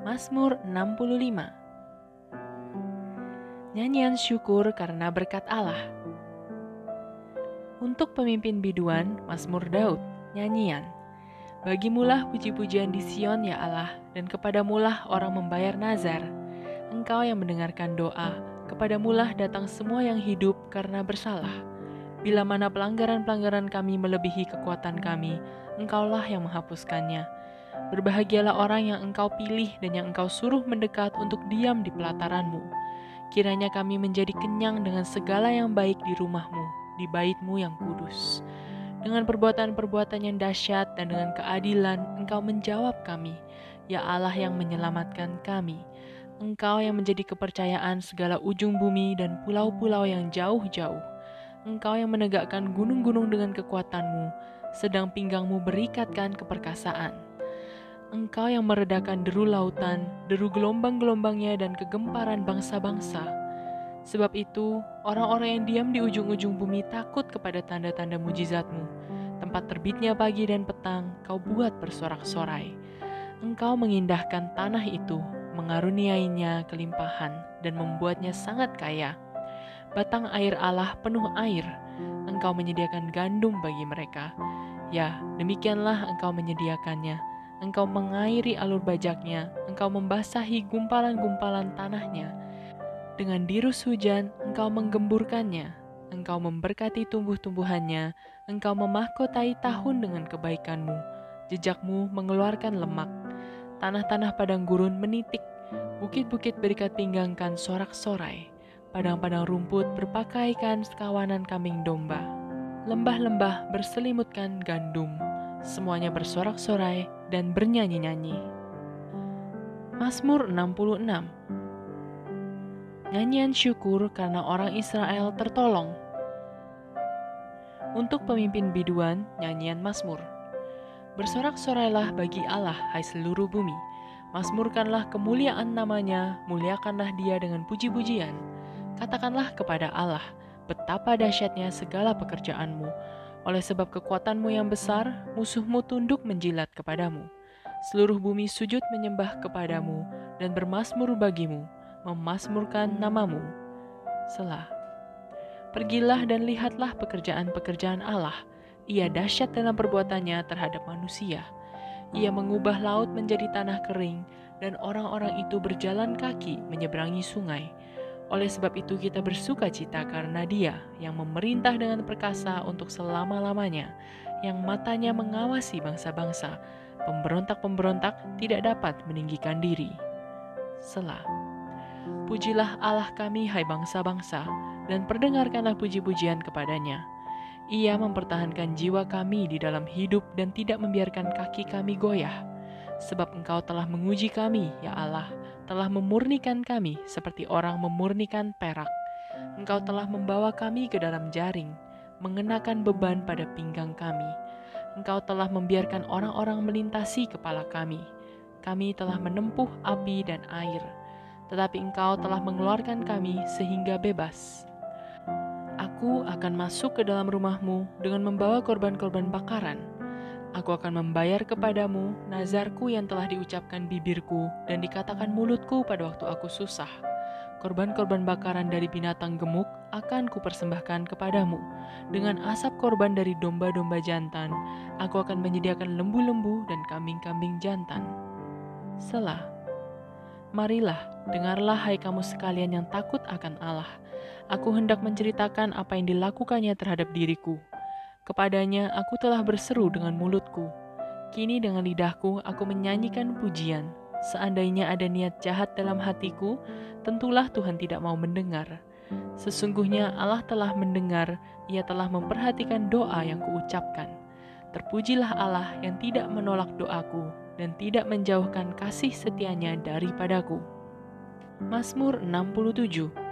Mazmur 65. Nyanyian syukur karena berkat Allah. Untuk pemimpin biduan, Mazmur Daud, nyanyian. Bagimulah puji-pujian di Sion ya Allah, dan kepadamulah orang membayar nazar. Engkau yang mendengarkan doa, kepadamulah datang semua yang hidup karena bersalah. Bila mana pelanggaran-pelanggaran kami melebihi kekuatan kami, Engkaulah yang menghapuskannya. Berbahagialah orang yang Engkau pilih dan yang Engkau suruh mendekat untuk diam di pelataran-Mu. Kiranya kami menjadi kenyang dengan segala yang baik di rumah-Mu, di bait-Mu yang kudus. Dengan perbuatan-perbuatan yang dahsyat dan dengan keadilan, Engkau menjawab kami, ya Allah yang menyelamatkan kami. Engkau yang menjadi kepercayaan segala ujung bumi dan pulau-pulau yang jauh-jauh. Engkau yang menegakkan gunung-gunung dengan kekuatan-Mu, sedang pinggang-Mu berikatkan keperkasaan. Engkau yang meredakan deru lautan, deru gelombang-gelombangnya dan kegemparan bangsa-bangsa. Sebab itu, orang-orang yang diam di ujung-ujung bumi takut kepada tanda-tanda mujizat-Mu. Tempat terbitnya pagi dan petang, Kau buat bersorak-sorai. Engkau mengindahkan tanah itu, mengaruniainya kelimpahan, dan membuatnya sangat kaya. Batang air Allah penuh air, Engkau menyediakan gandum bagi mereka. Ya, demikianlah Engkau menyediakannya. Engkau mengairi alur bajaknya, Engkau membasahi gumpalan-gumpalan tanahnya. Dengan dirus hujan, Engkau menggemburkannya. Engkau memberkati tumbuh-tumbuhannya, Engkau memahkotai tahun dengan kebaikan-Mu. Jejak-Mu mengeluarkan lemak. Tanah-tanah padang gurun menitik, bukit-bukit berikat pinggangkan sorak-sorai. Padang-padang rumput berpakaikan sekawanan kambing domba. Lembah-lembah berselimutkan gandum. Semuanya bersorak-sorai dan bernyanyi-nyanyi. Mazmur 66. Nyanyian syukur karena orang Israel tertolong. Untuk pemimpin biduan, nyanyian Mazmur. Bersorak-sorailah bagi Allah, hai seluruh bumi. Mazmurkanlah kemuliaan namanya, muliakanlah dia dengan puji-pujian. Katakanlah kepada Allah, betapa dahsyatnya segala pekerjaan-Mu. Oleh sebab kekuatan-Mu yang besar, musuh-Mu tunduk menjilat kepadamu. Seluruh bumi sujud menyembah kepadamu dan bermazmur bagimu, memazmurkan namamu. Selah. Pergilah dan lihatlah pekerjaan-pekerjaan Allah. Ia dahsyat dalam perbuatannya terhadap manusia. Ia mengubah laut menjadi tanah kering, dan orang-orang itu berjalan kaki menyeberangi sungai. Oleh sebab itu kita bersuka cita karena Dia yang memerintah dengan perkasa untuk selama-lamanya, yang matanya mengawasi bangsa-bangsa. Pemberontak-pemberontak tidak dapat meninggikan diri. Selah. Pujilah Allah kami, hai bangsa-bangsa, dan perdengarkanlah puji-pujian kepadanya. Ia mempertahankan jiwa kami di dalam hidup dan tidak membiarkan kaki kami goyah. Sebab Engkau telah menguji kami, ya Allah, telah memurnikan kami seperti orang memurnikan perak. Engkau telah membawa kami ke dalam jaring, mengenakan beban pada pinggang kami. Engkau telah membiarkan orang-orang melintasi kepala kami. Kami telah menempuh api dan air, tetapi Engkau telah mengeluarkan kami sehingga bebas. Aku akan masuk ke dalam rumah-Mu dengan membawa korban-korban bakaran. Aku akan membayar kepadamu nazarku yang telah diucapkan bibirku dan dikatakan mulutku pada waktu aku susah. Korban-korban bakaran dari binatang gemuk akan kupersembahkan kepadamu. Dengan asap korban dari domba-domba jantan, aku akan menyediakan lembu-lembu dan kambing-kambing jantan. Selah. Marilah, dengarlah hai kamu sekalian yang takut akan Allah. Aku hendak menceritakan apa yang dilakukannya terhadap diriku. Kepadanya aku telah berseru dengan mulutku. Kini dengan lidahku aku menyanyikan pujian. Seandainya ada niat jahat dalam hatiku, tentulah Tuhan tidak mau mendengar. Sesungguhnya Allah telah mendengar, Ia telah memperhatikan doa yang kuucapkan. Terpujilah Allah yang tidak menolak doaku dan tidak menjauhkan kasih setianya daripadaku. Mazmur 67.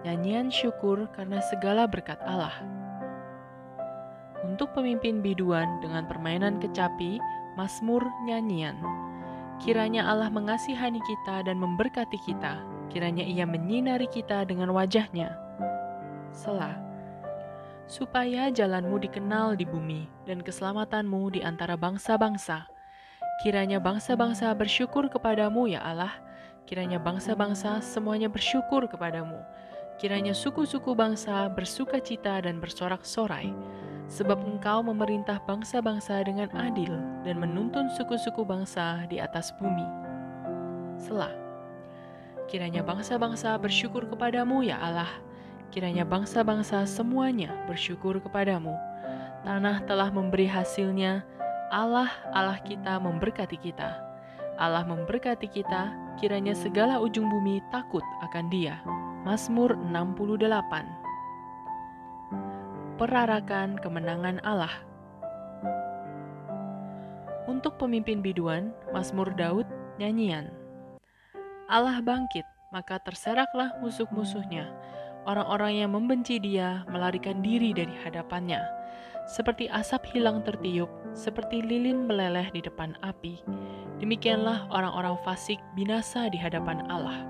Nyanyian syukur karena segala berkat Allah. Untuk pemimpin biduan dengan permainan kecapi, Mazmur nyanyian. Kiranya Allah mengasihani kita dan memberkati kita. Kiranya Ia menyinari kita dengan wajah-Nya. Selah. Supaya jalan-Mu dikenal di bumi dan keselamatan-Mu di antara bangsa-bangsa. Kiranya bangsa-bangsa bersyukur kepadamu ya Allah. Kiranya bangsa-bangsa semuanya bersyukur kepadamu. Kiranya suku-suku bangsa bersukacita dan bersorak-sorai. Sebab Engkau memerintah bangsa-bangsa dengan adil dan menuntun suku-suku bangsa di atas bumi. Selah. Kiranya bangsa-bangsa bersyukur kepadamu ya Allah. Kiranya bangsa-bangsa semuanya bersyukur kepadamu. Tanah telah memberi hasilnya. Allah, Allah kita memberkati kita. Allah memberkati kita, kiranya segala ujung bumi takut akan Dia. Mazmur 68. Perarakan kemenangan Allah. Untuk pemimpin biduan, Mazmur Daud, nyanyian. Allah bangkit, maka terseraklah musuh-musuhnya. Orang-orang yang membenci Dia melarikan diri dari hadapannya. Seperti asap hilang tertiup, seperti lilin meleleh di depan api. Demikianlah orang-orang fasik binasa di hadapan Allah.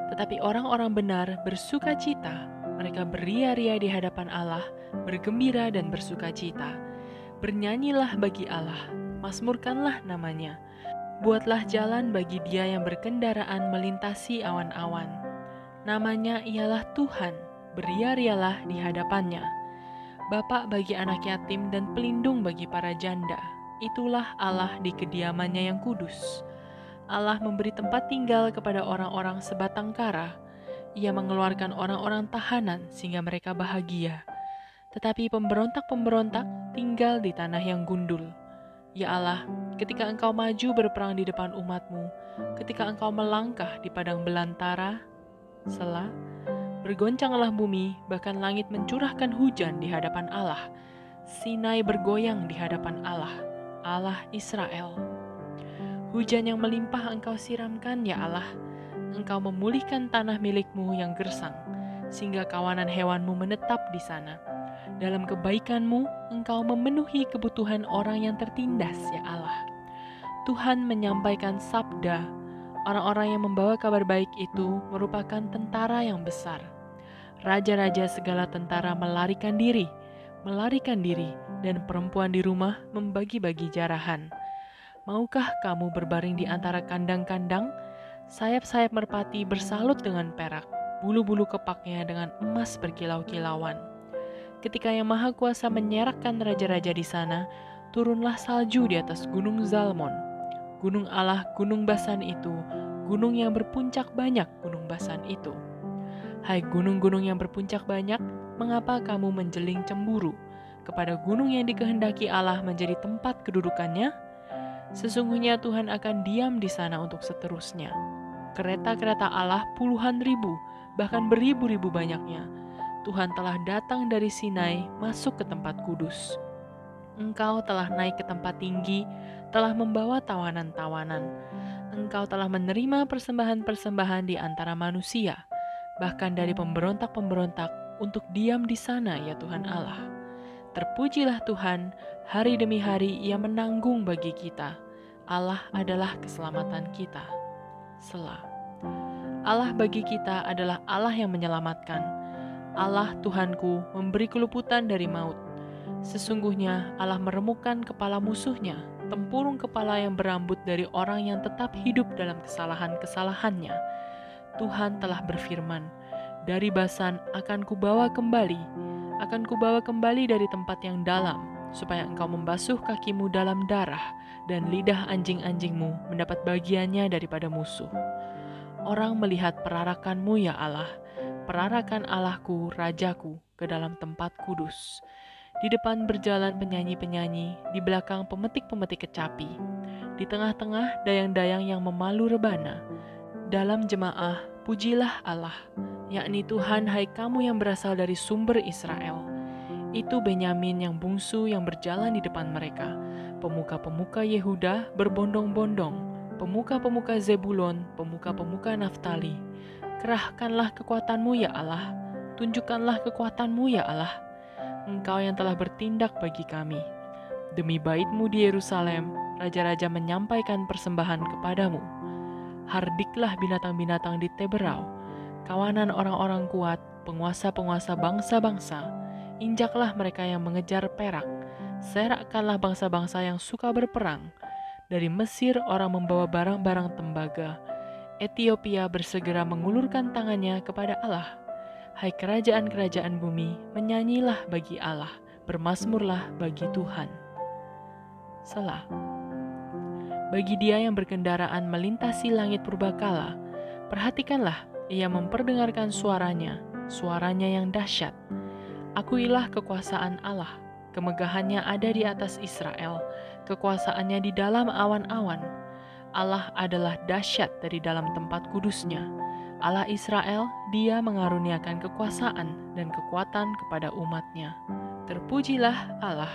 Tetapi orang-orang benar bersuka cita, mereka beria-ria di hadapan Allah, bergembira dan bersuka cita. Bernyanyilah bagi Allah, mazmurkanlah namanya. Buatlah jalan bagi Dia yang berkendaraan melintasi awan-awan. Namanya ialah Tuhan, beria-rialah di hadapannya. Bapak bagi anak yatim dan pelindung bagi para janda. Itulah Allah di kediamannya yang kudus. Allah memberi tempat tinggal kepada orang-orang sebatang kara. Ia mengeluarkan orang-orang tahanan sehingga mereka bahagia. Tetapi pemberontak-pemberontak tinggal di tanah yang gundul. Ya Allah, ketika Engkau maju berperang di depan umat-Mu, ketika Engkau melangkah di padang belantara, Selah, bergoncanglah bumi, bahkan langit mencurahkan hujan di hadapan Allah. Sinai bergoyang di hadapan Allah, Allah Israel. Hujan yang melimpah Engkau siramkan, ya Allah. Engkau memulihkan tanah milik-Mu yang gersang, sehingga kawanan hewan-Mu menetap di sana. Dalam kebaikan-Mu, Engkau memenuhi kebutuhan orang yang tertindas, ya Allah. Tuhan menyampaikan sabda. Orang-orang yang membawa kabar baik itu merupakan tentara yang besar. Raja-raja segala tentara melarikan diri, dan perempuan di rumah membagi-bagi jarahan. Maukah kamu berbaring di antara kandang-kandang? Sayap-sayap merpati bersalut dengan perak, bulu-bulu kepaknya dengan emas berkilau-kilauan. Ketika Yang Maha Kuasa menyerakkan raja-raja di sana, turunlah salju di atas gunung Zalmon. Gunung Allah, gunung Basan itu, gunung yang berpuncak banyak, gunung Basan itu. Hai gunung-gunung yang berpuncak banyak, mengapa kamu menjeling cemburu kepada gunung yang dikehendaki Allah menjadi tempat kedudukannya? Sesungguhnya Tuhan akan diam di sana untuk seterusnya. Kereta-kereta Allah puluhan ribu, bahkan beribu-ribu banyaknya. Tuhan telah datang dari Sinai masuk ke tempat kudus. Engkau telah naik ke tempat tinggi, telah membawa tawanan-tawanan. Engkau telah menerima persembahan-persembahan di antara manusia, bahkan dari pemberontak-pemberontak untuk diam di sana, ya Tuhan Allah. Terpujilah Tuhan, hari demi hari Ia menanggung bagi kita. Allah adalah keselamatan kita. Selah. Allah bagi kita adalah Allah yang menyelamatkan. Allah Tuhanku memberi keluputan dari maut. Sesungguhnya Allah meremukkan kepala musuhnya, tempurung kepala yang berambut dari orang yang tetap hidup dalam kesalahan-kesalahannya. Tuhan telah berfirman, dari Basan akan kubawa kembali dari tempat yang dalam, supaya engkau membasuh kakimu dalam darah, dan lidah anjing-anjingmu mendapat bagiannya daripada musuh. Orang melihat perarakan-Mu ya Allah, perarakan Allahku, Rajaku, ke dalam tempat kudus. Di depan berjalan penyanyi-penyanyi, di belakang pemetik-pemetik kecapi, di tengah-tengah dayang-dayang yang memalu rebana. Dalam jemaah, pujilah Allah, yakni Tuhan, hai kamu yang berasal dari sumber Israel. Itu Benyamin yang bungsu yang berjalan di depan mereka. Pemuka-pemuka Yehuda berbondong-bondong, pemuka-pemuka Zebulon, pemuka-pemuka Naftali. Kerahkanlah kekuatan-Mu ya Allah, tunjukkanlah kekuatan-Mu ya Allah. Engkau yang telah bertindak bagi kami. Demi bait-Mu di Yerusalem, raja-raja menyampaikan persembahan kepadamu. Hardiklah binatang-binatang di Teberau, kawanan orang-orang kuat, penguasa-penguasa bangsa-bangsa. Injaklah mereka yang mengejar perak, serakkanlah bangsa-bangsa yang suka berperang. Dari Mesir orang membawa barang-barang tembaga. Etiopia bersegera mengulurkan tangannya kepada Allah. Hai kerajaan-kerajaan bumi, menyanyilah bagi Allah, bermazmurlah bagi Tuhan. Selah. Bagi dia yang berkendaraan melintasi langit purbakala, perhatikanlah, ia memperdengarkan suaranya, suaranya yang dahsyat. Akuilah kekuasaan Allah, kemegahannya ada di atas Israel, kekuasaannya di dalam awan-awan. Allah adalah dahsyat dari dalam tempat kudusnya. Allah Israel, dia mengaruniakan kekuasaan dan kekuatan kepada umatnya. Terpujilah Allah.